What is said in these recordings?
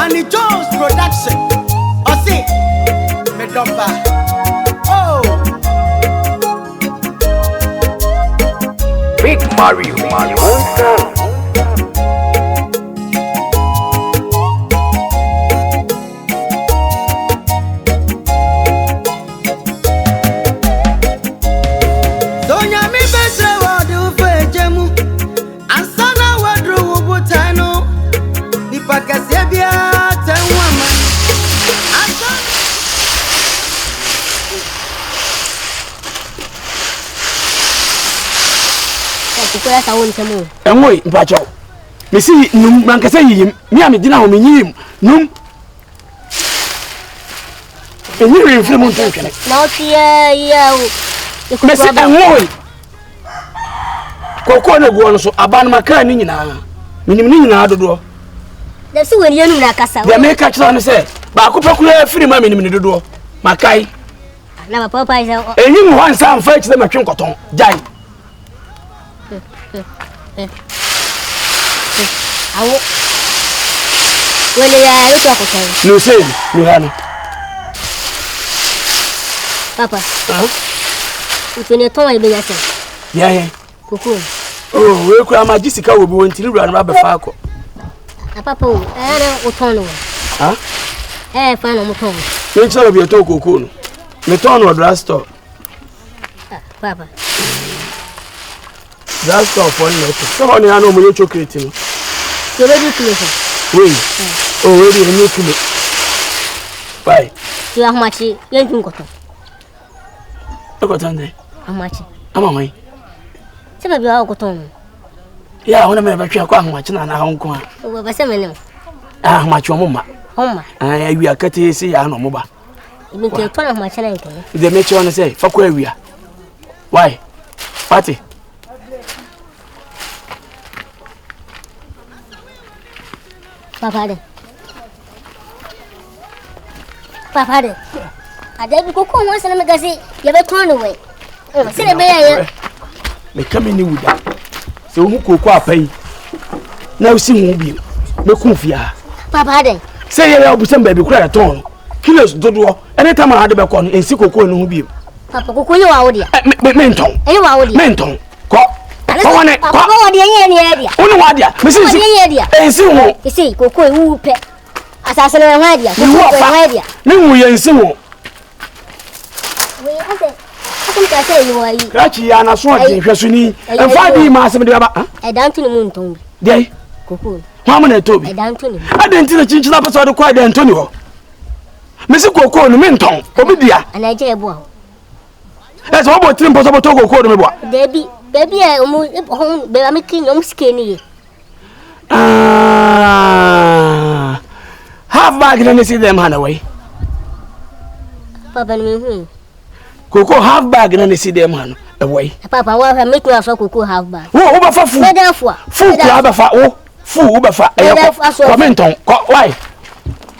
Manny Jones Production. Ossi, me domba. Oh, Big Mario, Mario. Donya mi bese wadu fejemu. Ansana wadru ubutano. Nipakasia bia tenwama. Ansana. Kukula sauni temu. Enwoi mpacho. Mesi num mankasa yiyim. Mi am dina ho menyim. Num. Enyi mfiri mu ntwene. Na otie ya o. Mesi enwoi. Koko na guo no so aban maka ni nyina. Minim ni nyina dodo. Da si wani yanu na kasa. Ya me ka kira no se ba ko pakura firi ma minim ni dodo. Makai. Na papa isa. Enyi mu han sa mfa kire matwe nkoton. Jai. Awo. Wele ya yuko akotai. No say ni hano. Papa. Utene ton ebe yasa. Ya he. Koko. Oh, we kura ma jisika wo bi won tiri wura no ba fa akọ. Na papa o, uton no. Ha? Fa no muton. Me chara bi to koko no. Me ton no drug store. Papa. Drug store for no. So ho ni anu mo yo chocolate no. You ready to listen? Wait. Oh, ready to make it. Bye. You have much. You ain't got to. Look at that. How much? I'm on my. Some of you are got on. Yeah, I want to make a trip. I'm watching on Hong Kong. Oh, but some of them. Ah, much your mama. Home. We are cutting. See, I know mobile. You can turn off my channel. They make you want to say, fuck where we are. Why? Party. Papa, I did go once and I say, you have turned away. Say a bear. They come in with that. So who could quite pay? Now see who be. No confia. Papa, say you'll be some baby cry at all. Killers do do. Anytime I had a back on and see Coco and who be. Papa, who you are, dear. Menton. You are, Menton. Go. Only one, dear. Mrs. And see who. You see, Coco, who pet. Assassin and idea. You are idea. No, we ain't so. I think I say you are. Catchy and a sword in Casuni and 5 miles of the Abba. I down to the moon, Tom. Day. Coco. How many told me? I down to him. I didn't see the chinch episode of quite Antonio. Mrs. Coco, Menton, Obidia. And I tell you, that's all about 3 possible to go to Debbie, baby, I almost home, but I'm making them skinny. Half bag and see them hand away. Papa, Coco half bag and see them hand away. Papa, why have make us Coco half bag? Oh, over for food. Food, oh, food, over for a menton. Why?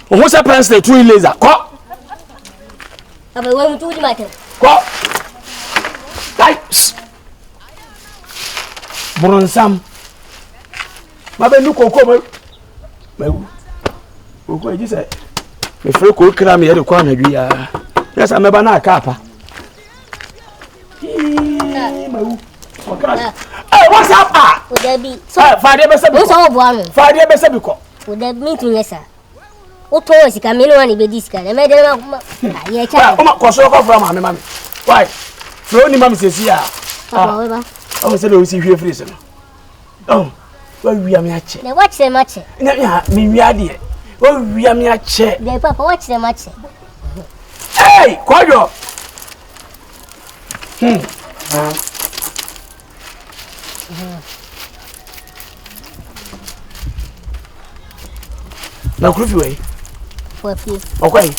What's a pants the 2 laser? Papa, when we do the matter. Lights. Bronsam. Mabel look over. Coco, you say. If you could cram here, the corner, yes, I'm a banana capa. What's up? Would there be so 5 years ago? So one 5 years ago. Would there be to yes, sir? What was it? Camille and Bediide. I made them. I'm Akosua from my mammy. Why? Flowing mammy says, yeah. I said, oh, see you free. Oh, well, we are match. They watch the match. Yeah, me, dear. Well, we are match. They papa watch the match. Hey, Quadro. Now, Cliffy way. For a few. Okay.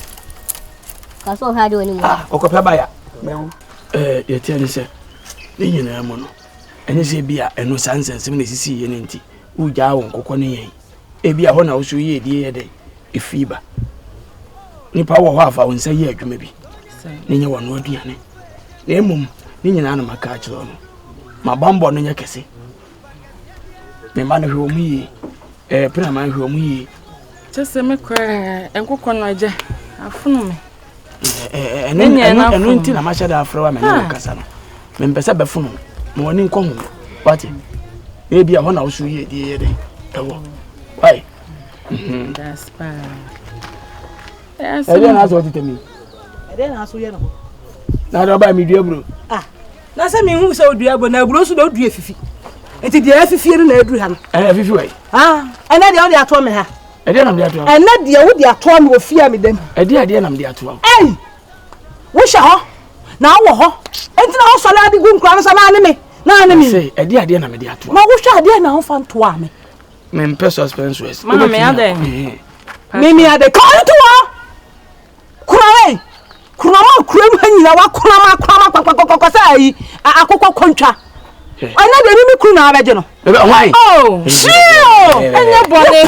I saw her doing it. Okay, Pabaya. You tell me, sir. You know, Mono. And you say, beer and no sense and 70 and empty. Who jaw Coconi. A beer honor also ye dear day. A fever. Nipa wa half I say ye maybe. Ninya one word yane. Nemum, Ninya animal catch on. My bumbo Ninya Cassie. The man who me, a pinaman who me, Just me cry and cook on my jar. I found me. And then I must have a flower and Cassano. Membesa Befun, morning come. But maybe I want to show you the day. Why? That's bad. Yes, I didn't ask what it to me. I didn't ask you. Now, buy me, dear bro. Ah, that's a me who so dear, but now grows to do Fifi. It is the FF in Adrian. I have a way. Ah, and then the only at home. I didn't have that. And not the would the at home will fear me them. I did, I'm the at 12. Hey, wish her now, and now so I good crowns an enemy. Now, enemy say, I did, I'm the at 12. My wish I did now fan to army. Men person suspense. Mamma, me are there. Mimi are the call to her. Cry. Kurama krem na wa kurama sai akokọ kontra ana de mi kuna abeje no why oh shio enya bone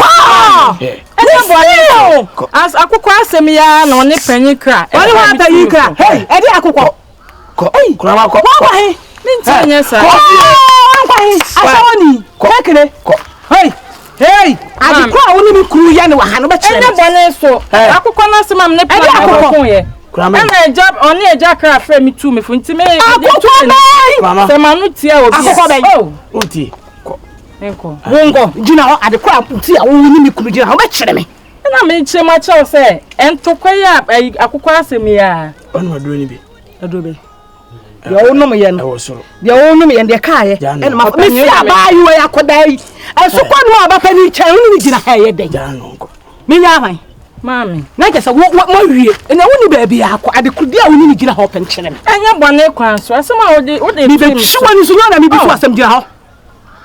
as akokọ asem ya na oni panyi kra wani wa ta yi kra hey e di akokọ kurama ko wa he minti nya sa wa he asawoni kekere hey hey adikwa woni mi kuru ya ne wa ha no be kire enya bone so akokọ na asem am ne plan akokọ ye Grandma, a job on the Agyakoo frame me too. Me for intimate. Mama, Samanu tia obi. Oh, oti. Enko. Wongo, jina ade kwa tia wo ni mi kunu jina ho be kire me. Na me kire ma chaw say entokwa akokọ asem ya. Onu aduro ni bi. Aduro be. Dia wo no me ye no. E wo soro. Dia wo no me ye de kaaye. E no ma me si abayu ya kodai. E so kwa no aba pani chan wo ni jina ha ye de. Ja no nko. Me nya han. Mami, na kesa wo wie na woni baabi akọ adekudi a woni ni gina ho penkyere me anya bone kwan so asem a wo de mi be so wani so na mi bi so asem gina ho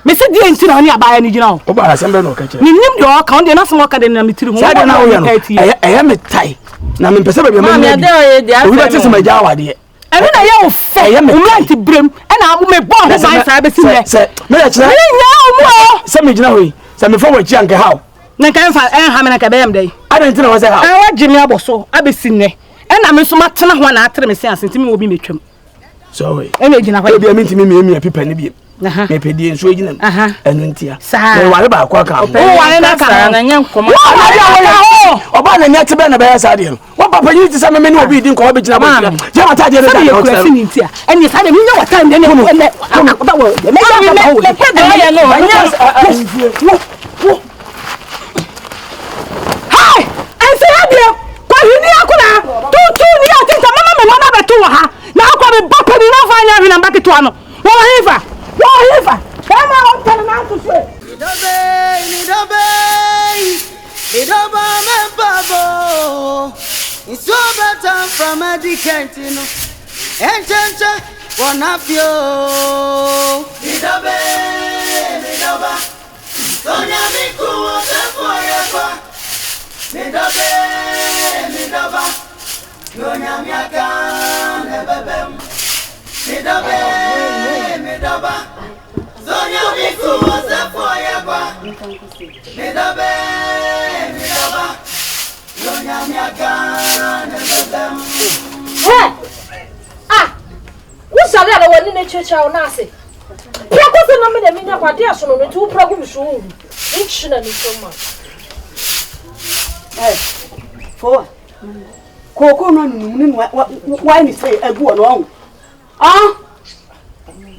me se die nti na oni abaya ni gina ho o ba asem be no ka kire ni nim de o ka on de na so ka de na mi tiri ho sa na wo ya no e me tai na me pese ba bi ma mami ade o ye dia o bi tese ma ja wade e na ye o fe o lanti brem e na abu me bon ho ban sa be si me se me ya kire ni nya o mo se me gina ho yi se me fo wa chi anke how na kan fa ha me na ka be yam dai ada ntina wa se how wa jimi aboso abesi ne e na me so ma tena ho na atere me se asentimi obi metwam so we e me gina ho e bi ami ntimi me pipa ne bi me pedie nso gina enu ntia e ware ba akwa ka o ware na ka na nya nkoma oba na nya tebe na be ya sa de no wo papa yi ti sa me ni obi di nko be gina ba je mata de na ya kura sini ntia eni sa de mi nya wata ne ne akoba wo me ya ka wo ya no hi and say habia kwa hini akuna tu ni atinta mama me mama beto ha na akwa be bapa ni na fa nya hwi na baketo ano wo hifa kama on tana na to say ni dobe me babo it's so better from a dicantino encha wanna feel ni dobe sonya miku wa forever ni dobe yonya miaka ne bebem ni dobe sonya miku wa forever ni dobe yonya miaka ne bebem wo sare ala woni ne checha wo na ase pia ko se na me de minya kwade aso no tu pragu biso wu nchina ni so ma for koko no ni why ni say egu ono on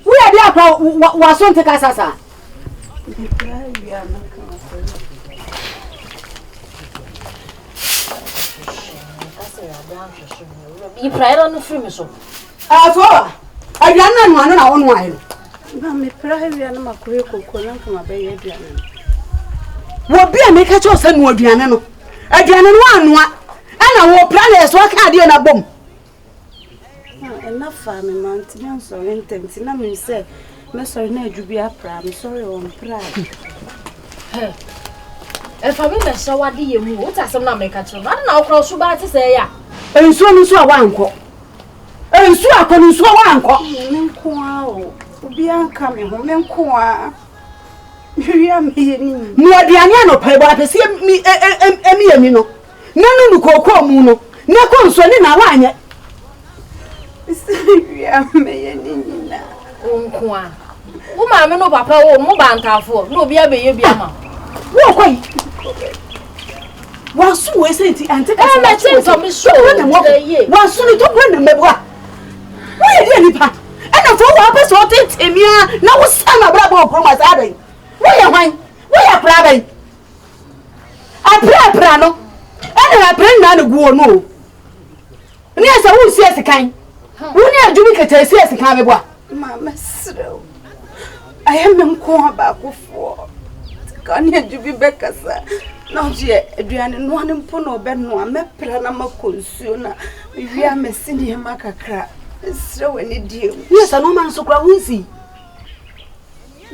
we are there for wa so nte kasasa i prayer no free me so for aduana no ano na wo no ayo na me prayer na makoye koko na kama be ye aduana wo bia me ka cho se no aduana no anoa ana wo plan so ka de na bom na fa me man ti me so entemti na me say me sorry na adwubi apra me sorry on pride e fa me na sha wade ye mu wo ta sem na me ka cho na okro so ba ti say ya ensuo ni so a wanko ensuo akọ ni so wanko me nko a o obi anka me ho me nko a Miriam me ni mu aduane anopa bo apese mi emi no nanu nu kokko mu no ne ko nso ni na wanye Miriam me ni na nko a wo ma me no papa wo mu ba ntafo no obi abeye bi ama wo koi Wasu we say ti ante ka. Na tin to me so ye. Wasu ni to bra na mebwa. Wo ye nipa. Ana fo wa pe so tetemia na wo sama bra ba okro ma sa dan. Wo ye hwan? Wo ye pra ban. Apra no. Ana apra na na guo no. Ni asa wo si asikan. Wo ni adwumi kete si asikan mebwa. Mama sro. I am nko ba akofo. Kan ye djubi bekasa. Na je aduane no ane mpo na obe no amepra na makonsuo na wi amesi ne makakra. Sro we ni die. Ni asa no man so kra wunsi.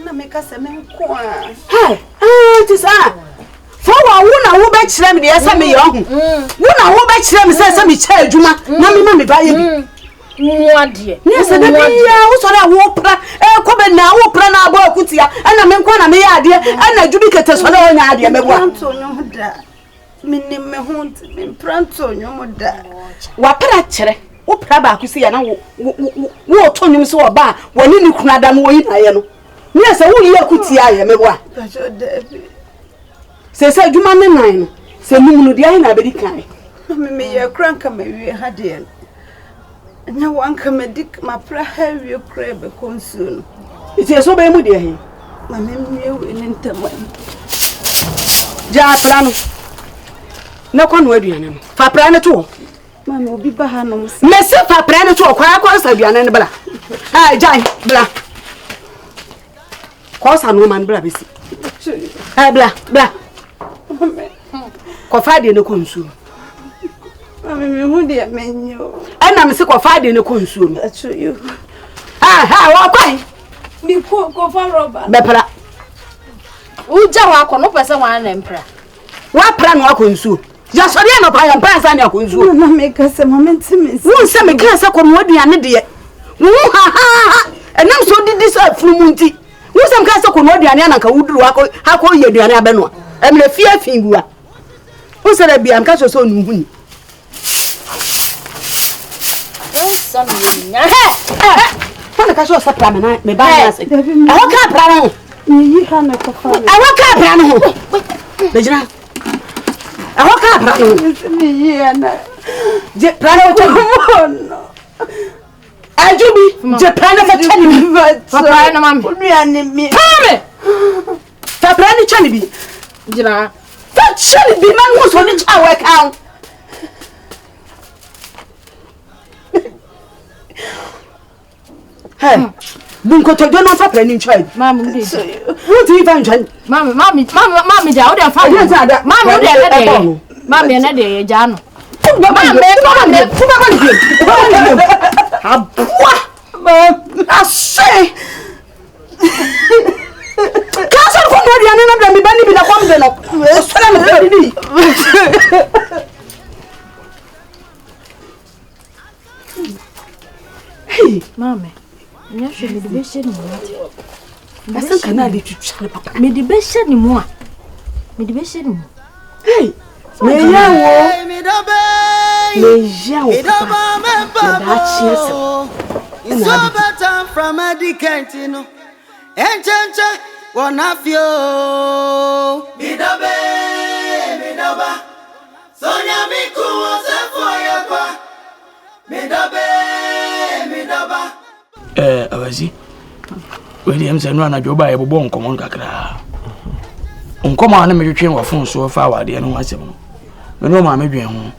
Na mekasa me nko a. Hey, tisa. Fo wa wo na wo be kire me de esa me ye ohu. Wo na wo be kire me se me cha adwuma na me ma me ba ye bi. Muadie. Ni asa da bia wo so na wo pra ko be na wo pra na abo akutia ana me nko na me ya ade ana adwubi kete so na onya ade me bua. Pranto nyomo da. Minim me ho me pranto nyomo da. Wa pra kire. Wo pra ba akusi ya na wo to nyum so oba woni ni kuna da no wo yi na ye no. Ni asa wo yi akutia ye me bua. Pacho David. Se adwuma me nan no. Se mum no dia na be di kan. Me ye kranka me wi ha de. Nya wanka medik ma pra heavy crab consume. Iti so be mu de he. Ma me we ni ntama. Ja pra no. Na kwa no aduane no. Fa pra ne to. Ma me obi ba ha no. Me se fa pra ne to kwa kwa sa aduane ne bla. Ah jai bla. Ko sa no man bla besi. Bla. Ko fa de ne consume. Me hu de menyo. Ana me se ko fa de ne consume. Acho you. Wa kwai. Mi ko fa roba. Be pra. Uja wa ko no pese wa na mpra. Wa pra no consume. Ya sori na pa ya mpa sa na consume. Na me ka se moment me. Wo se me ka se ko no aduane de. Wo ha. Enam so didi sa frumunti. Wo se me ka se ko no aduane na ka wuduru ha ko ye aduane abeno. Emre fie fingua. Wo se da bia am ka so no huni. Fana ka so sapra me ba na se. Awo ka pra no. Ni ha na ko fa. Awo ka pra no. Bejina. Awo ka pra no. Ni na. Je pra no to. Ajubi, je pra no fa chani bi. Fa pra no mami. Onuane mi. Pame. Fa pra ni chani bi. Jina. Fa chani bi man wo so ni cha we kan. Hey, bunko to do not happen in child. Mami ndi. What even child? Mami ja o de fa. Mami o de na de. Mami na de ja no. I say. Casa for no dia na me bani bi na kwam de no. So na me di. Hey, Mami. Nya hwe me de be hye ni mo. asan kana de twitwa papa. Me de be hye ni mo a. Me de be hye ni mo. Hey, me ya wo. Me dobe. Me ya wo. Me dobe me Da chi ese. It's so better from a decantino. Enchancha, wanna feel. Me dobe. Sonya mi kuwa se foya kwa. Me dobe. Awazi. William se no anadwo ba ye bobo nkomo kakra. Nkomo ana medwetwe wa fon so fa wade no asem no. Me no ma medwen ho.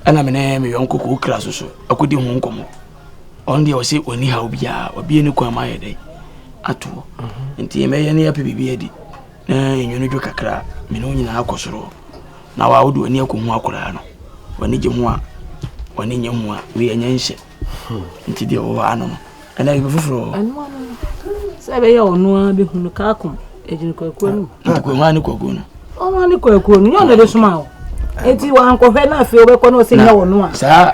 Ana me na me yon kokko kra so akodi ho nkomo. On dia o se oni ha obia, obi ni kwa ma ye dai. Ato. Nti me ye ne ape bibi adi. Na enwenu dwo kakra, me no nyina akosoro. Na wa wodo oni akohu akora no. Wani je ho a, wani nye ho a, we enyenhye. Nti dia wo ano no. Ana ibe fufuro. Sebe ya onu abi hunu ka akom ejin kwakuo no. Nti ko ma ni kwakuo no. Onu ani kwakuo no, yo na de suma o. Enti wa hankofɛ na afei obekɔ na ose nya wonu a. Saa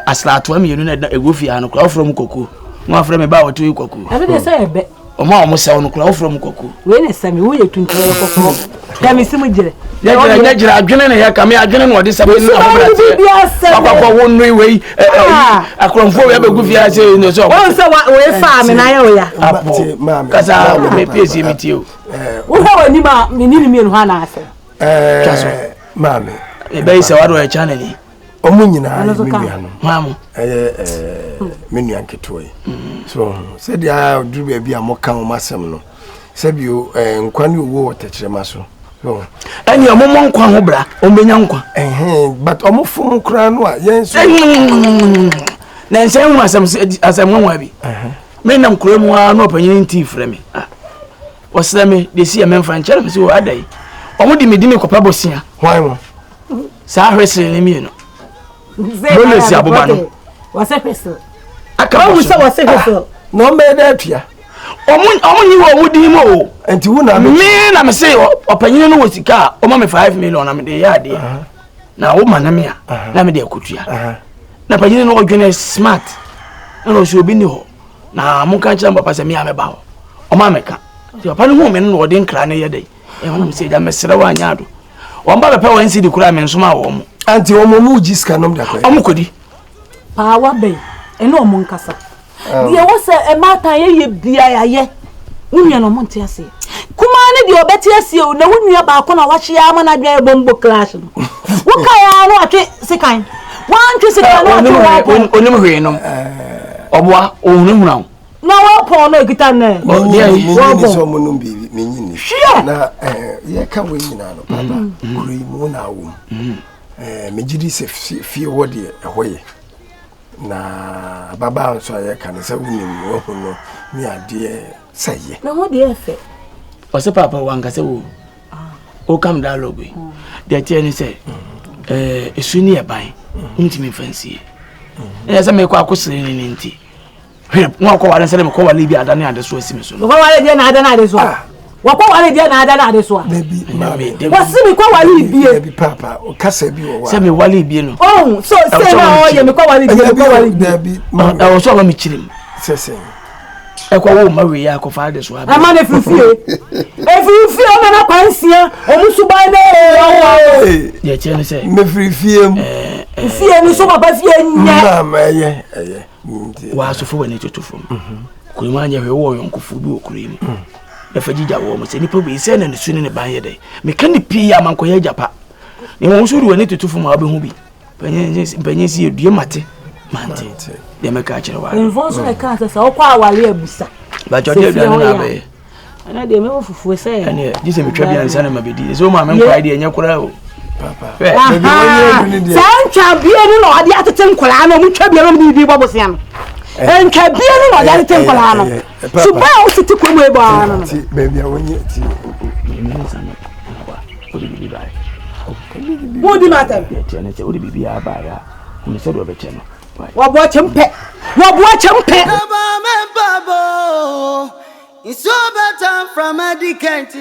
aslato am yenu na egofi ano kra ofro mu kokko. Mo afro me ba woto yi kokko. Abi de sɛ ebe. Oma o mo sɛ ono kra ofro mu kokko. We ne sami wo ye tuntu kokko. Ya me simu gire. Ya jira adwene ne ya kame adwene no de sabe no abrate. Akwa wonu yi akronfo we abegu fi ase no so. Won sɛ we fa me na ya o ya. Kasa me pesi mi tie o. Wo ha wani ma menini mi no ha na ase. Kaso. Mame. Ebe ise wado e chane ni. Omu nyina minuano. Mamu. Menu anketoy. So said ya duru bia bia mo kan o masem no. Sabio nkwani owo otechirema so. So eni omommo nkwa ho bra, ombenya nkwa. But omofum kra no a yen so. Na nsem hu asem nwa bi. Me nam kura mu a no panyin nti frɛ me. Waseme de si amemfa nkyere me so adai. Omo di me kopa bosia. Hwan mo? Sa hwesere ne mi no. Bole si aboba no. Wase hwesere. Aka wo se wase hwesere. No me da atua. Omo nyi wo wudi mo. Enti wo na me na me se opanyin no wosika o me 5 million na me de ya de. Na wo ma na me a na me de akutua. Na panyin no odwene smart. Na o so obi ni ho. Na mo kan kyerɛ papa sɛ me a me ba ho. O ma me ka. Ti papa no hu me no ɔde nkra ne ye dai. E ho me se ja me sere wa anya do. O mba papa wan si di kura me nso ma wo mo. Anti o mo mu jiska nom da kwa. O mo kodi. Pa wa be. Eno o mo nkasa. Die wo se e mata ye bia ya ye. Wunua no mo nte ase. Kuma ne de obeti ase o na wunua ba ko na wa hye ama na dwa bombo clash no. Wo ka ya no atwe sekan. Wan twe sekan no atwe. Onim hwe no. Oboa ohunhuna. Na wa pon no ekita na. Wo so mo no bibi me nyini. Na ye ka wo nyina no papa. Kuri mu na wo. Me gidi se fie wo de ehoye. Na baba so ye ka ne se wunim wo no mi ade saye. Na wo de efe. O se papa wanka se wo. O kam dialogue. De tie ni se esu ni e ban. Ntimi fancy. E se me kwa akosere ni nti. Nwa ko wale se me ko wale bi adane ade so asimi so. Ko wale dia na adane ade so. Wa ko wale dia na adane ade so. Baby, mami. Wasimi ko wale bi. Baby papa, o kasa bi wo wa. Se me wale bi no. Oh, so say na o ye me ko wale bi, ko wale bi. Baby, mami. I was all me chirim. Se. E ko wo ma we ya ko fa ade so abi. Ama na fifie. Fifie o na kwansia, o musu ban na e. Ye che ni se. Me fifie mu. Fie ni so baba fie nya. Mama eye. Wa so fo wani tutufo. Kurima anya hwe wo yonkofu bi okurima. E fa jija wo mo se nipa bi se na ne suni ne ban ye dai. Me kan ni pi ya manko ye japa. Ni wo so ri wani tutufo ma obehu bi. Panyen si edue mate. Mante. De me ka kire wa. Envo so e ka se o kwa awale abusa. Ba jode aduane na be. Ana de me wo fufu se. Ani jise me twa bi ansa na ma Bediide. So ma me nkwa de enya kura o. Papa. Sancha bia ni no ade atete nkola na mu twa bia no di bobo se am. Enka bia ni no ade atete nkola no. So ba o titi ko mu e ba no. Baby awonye ti. Wo di matter. Ti ene se o di bibia ba ya. Kuni se do be che no. Wa bo chempe. Baba me babo. It's so better from a decant.